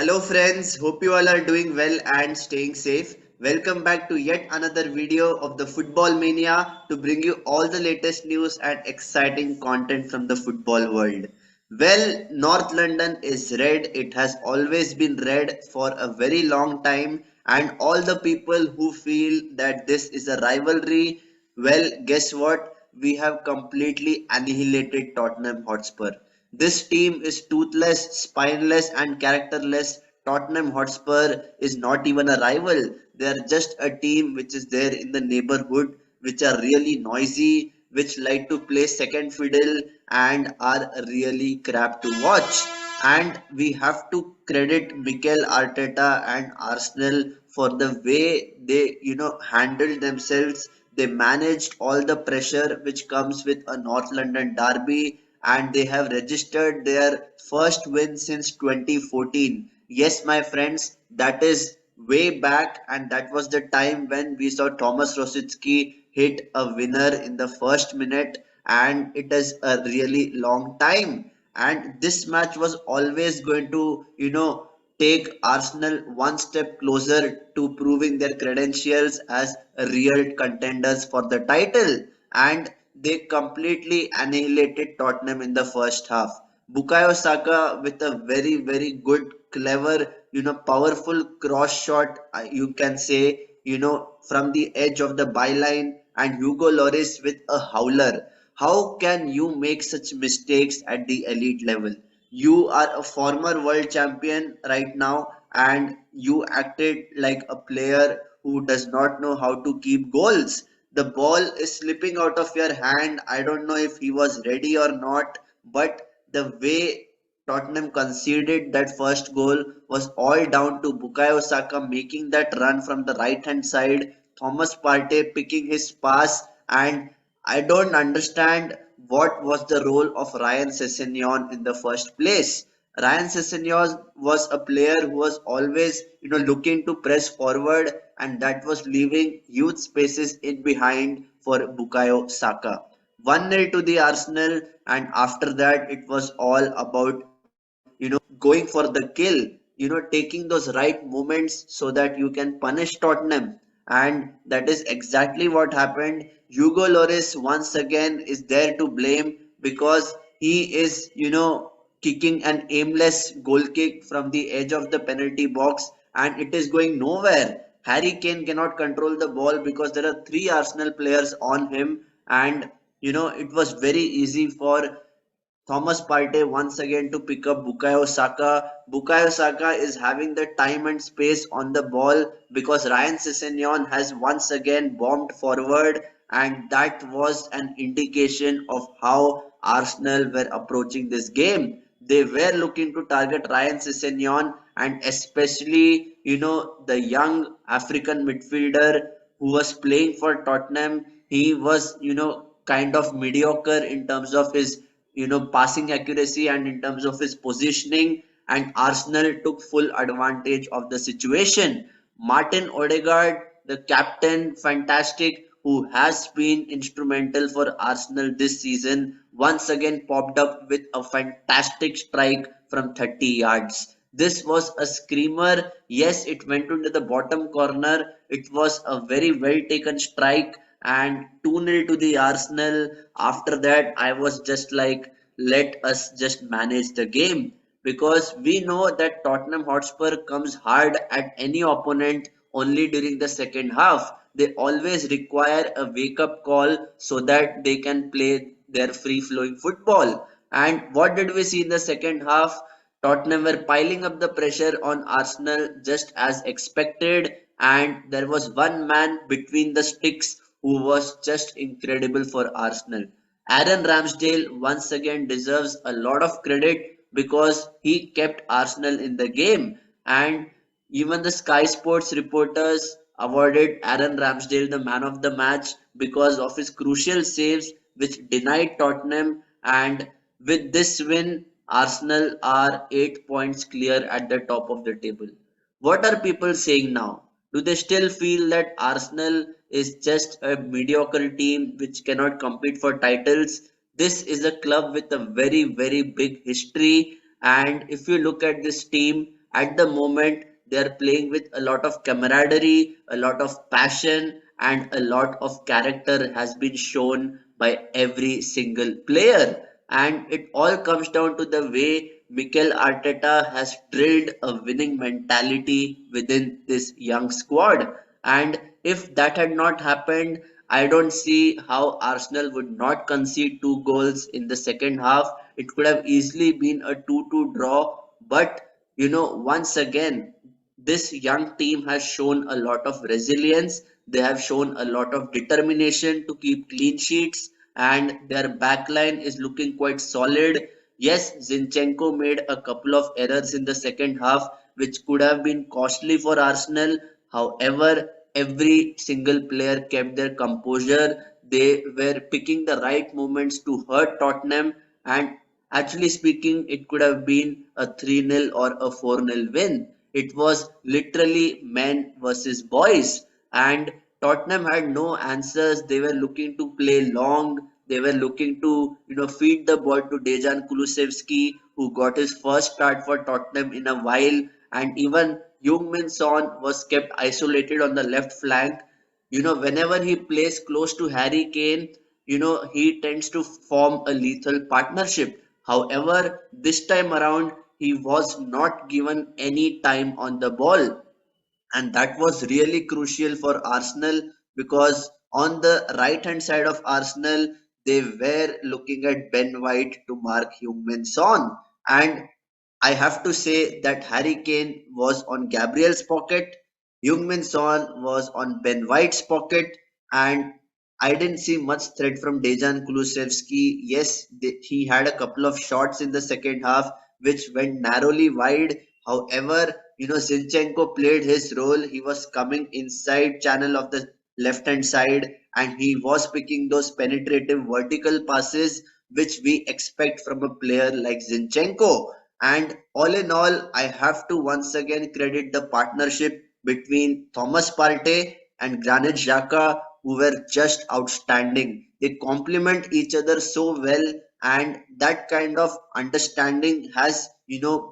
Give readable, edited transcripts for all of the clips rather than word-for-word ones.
Hello friends, hope you all are doing well and staying safe. Welcome back to yet another video of the Football Mania to bring you all the latest news and exciting content from the football world. Well, North London is red. It has always been red for a very long time, and all the people who feel that this is a rivalry, well, guess what? We have completely annihilated Tottenham Hotspur. This team is toothless, spineless, and characterless. Tottenham Hotspur is not even a rival. They are just a team which is there in the neighborhood, which are really noisy, which like to play second fiddle, and are really crap to watch. And we have to credit Mikel Arteta and Arsenal for the way they, handled themselves. They managed all the pressure which comes with a North London derby, and they have registered their first win since 2014. Yes, my friends, that is way back, and that was the time when we saw Thomas Rosicki hit a winner in the first minute, and it is a really long time. And this match was always going to, take Arsenal one step closer to proving their credentials as real contenders for the title. And they completely annihilated Tottenham in the first half. Bukayo Saka with a very, very good, clever, powerful cross shot, you can say, from the edge of the byline, and Hugo Lloris with a howler. How can you make such mistakes at the elite level? You are a former world champion right now, and you acted like a player who does not know how to keep goals. The ball is slipping out of your hand. I don't know if he was ready or not, but the way Tottenham conceded that first goal was all down to Bukayo Saka making that run from the right hand side, Thomas Partey picking his pass, and I don't understand what was the role of Ryan Sessegnon in the first place. Ryan Sessegnon was a player who was always, looking to press forward, and that was leaving huge spaces in behind for Bukayo Saka. 1-0 to the Arsenal, and after that it was all about, going for the kill, taking those right moments so that you can punish Tottenham. And that is exactly what happened. Hugo Lloris once again is there to blame because he is, kicking an aimless goal kick from the edge of the penalty box, and it is going nowhere. Harry Kane cannot control the ball because there are three Arsenal players on him, and it was very easy for Thomas Partey once again to pick up Bukayo Saka. Bukayo Saka is having the time and space on the ball because Ryan Sessegnon has once again bombed forward, and that was an indication of how Arsenal were approaching this game. They were looking to target Ryan Sessegnon, and especially, the young African midfielder who was playing for Tottenham. He was, kind of mediocre in terms of his, passing accuracy and in terms of his positioning, and Arsenal took full advantage of the situation. Martin Odegaard, the captain, fantastic, who has been instrumental for Arsenal this season, once again popped up with a fantastic strike from 30 yards. This was a screamer. Yes, it went into the bottom corner. It was a very well taken strike, and 2-0 to the Arsenal. After that, I was just like, let us just manage the game, because we know that Tottenham Hotspur comes hard at any opponent only during the second half. They always require a wake up call so that they can play their free flowing football. And what did we see in the second half? Tottenham were piling up the pressure on Arsenal just as expected, and there was one man between the sticks who was just incredible for Arsenal. Aaron Ramsdale once again deserves a lot of credit because he kept Arsenal in the game, and even the Sky Sports reporters awarded Aaron Ramsdale the man of the match because of his crucial saves which denied Tottenham. And with this win, Arsenal are 8 points clear at the top of the table. What are people saying now? Do they still feel that Arsenal is just a mediocre team which cannot compete for titles? This is a club with a very, very big history. And if you look at this team, at the moment they are playing with a lot of camaraderie, a lot of passion, and a lot of character has been shown by every single player. And it all comes down to the way Mikel Arteta has drilled a winning mentality within this young squad. And if that had not happened, I don't see how Arsenal would not concede 2 goals in the second half. It could have easily been a 2-2 draw. But, once again, this young team has shown a lot of resilience. They have shown a lot of determination to keep clean sheets, and their backline is looking quite solid. Yes, Zinchenko made a couple of errors in the second half, which could have been costly for Arsenal. However, every single player kept their composure. They were picking the right moments to hurt Tottenham, and actually speaking, it could have been a 3-0 or a 4-0 win. It was literally men versus boys, and Tottenham had no answers. They were looking to play long. They were looking to, feed the ball to Dejan Kulusevski, who got his first start for Tottenham in a while, and even Heung-min Son was kept isolated on the left flank. Whenever he plays close to Harry Kane, he tends to form a lethal partnership. However, this time around, he was not given any time on the ball, and that was really crucial for Arsenal because on the right hand side of Arsenal they were looking at Ben White to mark Heung-min Son, and I have to say that Harry Kane was on Gabriel's pocket, Heung-min Son was on Ben White's pocket, and I didn't see much threat from Dejan Kulusevski. Yes, he had a couple of shots in the second half which went narrowly wide. However, Zinchenko played his role. He was coming inside channel of the left hand side, and he was picking those penetrative vertical passes which we expect from a player like Zinchenko. And all in all, I have to once again credit the partnership between Thomas Partey and Granit Xhaka, who were just outstanding. They complement each other so well, and that kind of understanding has,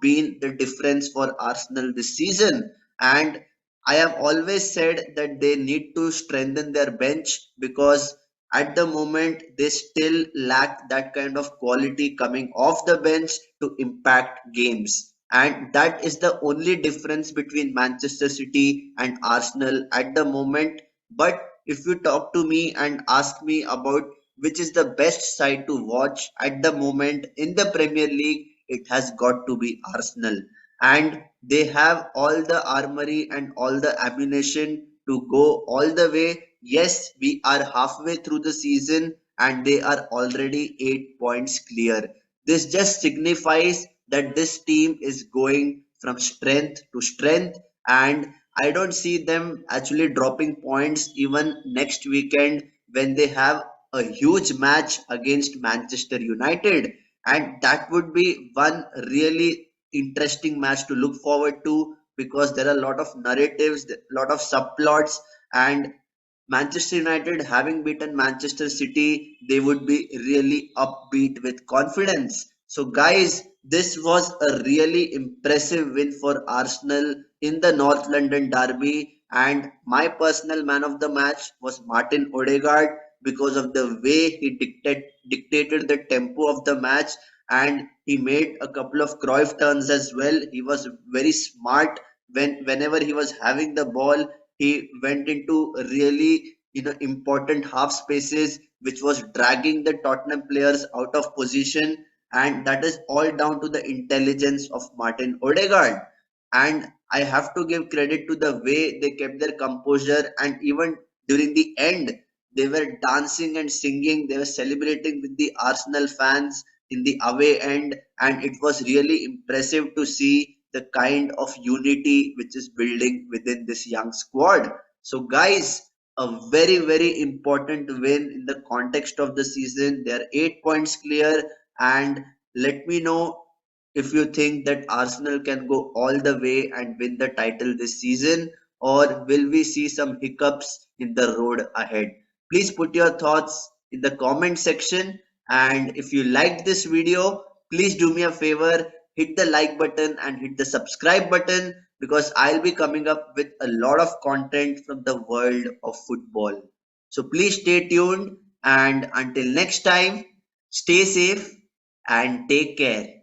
been the difference for Arsenal this season. And I have always said that they need to strengthen their bench because at the moment they still lack that kind of quality coming off the bench to impact games. And that is the only difference between Manchester City and Arsenal at the moment. But if you talk to me and ask me about which is the best side to watch at the moment in the Premier League, it has got to be Arsenal. And they have all the armory and all the ammunition to go all the way. Yes, we are halfway through the season and they are already 8 points clear. This just signifies that this team is going from strength to strength, and I don't see them actually dropping points even next weekend when they have a huge match against Manchester United. And that would be one really interesting match to look forward to because there are a lot of narratives, a lot of subplots, and Manchester United having beaten Manchester City, they would be really upbeat with confidence. So, guys, this was a really impressive win for Arsenal in the North London Derby. And my personal man of the match was Martin Odegaard because of the way he dictated the tempo of the match, and he made a couple of Cruyff turns as well. He was very smart whenever he was having the ball. He went into really important half spaces which was dragging the Tottenham players out of position, and that is all down to the intelligence of Martin Odegaard. And I have to give credit to the way they kept their composure, and even during the end they were dancing and singing, they were celebrating with the Arsenal fans in the away end, and it was really impressive to see the kind of unity which is building within this young squad. So, guys, a very, very important win in the context of the season. They are 8 points clear, and let me know if you think that Arsenal can go all the way and win the title this season, or will we see some hiccups in the road ahead? Please put your thoughts in the comment section. And if you liked this video, please do me a favor, hit the like button and hit the subscribe button because I'll be coming up with a lot of content from the world of football. So please stay tuned and until next time, stay safe and take care.